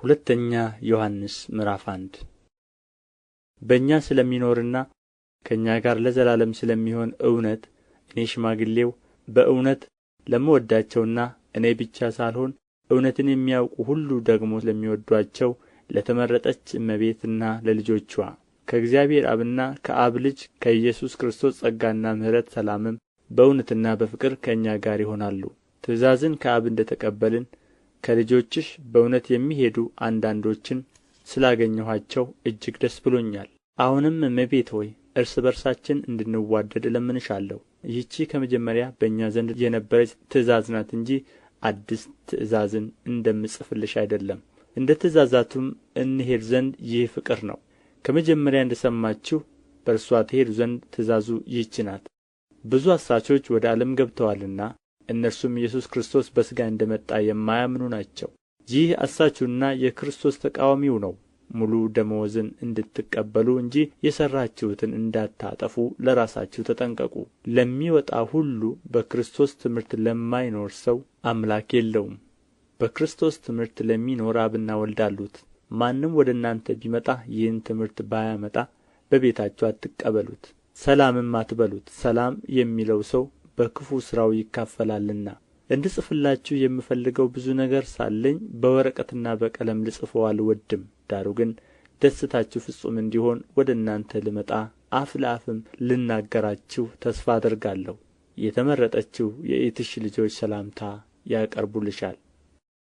ሁለተኛ ዮሐንስ ምዕራፍ 1 በእኛ ስለሚኖርና ከእኛ ጋር ለዘላለም ስለሚሆን እውነት እኔ ሽማግሌው በእውነት ለምወዳቸውና እኔ ብቻ ሳልሆን እውነትን የሚያውቁ ሁሉ ደግሞ ለሚወዷቸው ለተመረጠች እመቤትና ለልጆችዋ ከእግዚአብሔር አብና ከአብ ልጅ ከኢየሱስ ክርስቶስ ጸጋና ምሕረት ሰላምም በእውነትና በፍቅር ከእኛ ጋር ይሆናሉ። ትእዛዝን ከአብ እንደ ተቀበልን ከልጆችሽ በእውነት የሚሄዱ አንዳንዶችን ስላገኘኋቸው እጅግ ደስ ብሎኛል። አሁንም እመቤት ሆይ እርስ በርሳችን እንድንዋደድ እለምንሻለሁ። ይህች ከመጀመሪያ በእኛ ዘንድ የነበረች ትእዛዝ ናት እንጂ አዲስ ትእዛዝን እንደምጽፍልሽ አይደለም። እንደ ትእዛዛቱም እንሄድ ዘንድ ይህ ፍቅር ነው። ከመጀመሪያ እንደ ሰማችሁ በእርሷ ትሄዱ ዘንድ ትእዛዙ ይህች ናት። ብዙ አሳቾች ወደ ዓለም ገብተዋልና እነርሱም ኢየሱስ ክርስቶስ በሥጋ እንደ መጣ የማያምኑ ናቸው። ይህ አሳቹና የክርስቶስ ተቃዋሚው ነው። ሙሉ ደመወዝን እንድትቀበሉ እንጂ የሠራችሁትን እንዳታጠፉ ለራሳችሁ ተጠንቀቁ። ለሚወጣ ሁሉ በክርስቶስ ትምህርት ለማይኖር ሰው አምላክ የለውም። በክርስቶስ ትምህርት ለሚኖር አብና ወልድ አሉት። ማንም ወደ እናንተ ቢመጣ ይህን ትምህርት ባያመጣ በቤታችሁ አትቀበሉት፣ ሰላምም አትበሉት። ሰላም የሚለው ሰው በክፉ ሥራው ይካፈላልና። እንድጽፍላችሁ የምፈልገው ብዙ ነገር ሳለኝ በወረቀትና በቀለም ልጽፈው አልወድም። ዳሩ ግን ደስታችሁ ፍጹም እንዲሆን ወደ እናንተ ልመጣ አፍ ለአፍም ልናገራችሁ ተስፋ አደርጋለሁ። የተመረጠችው የእኅትሽ ልጆች ሰላምታ ያቀርቡልሻል።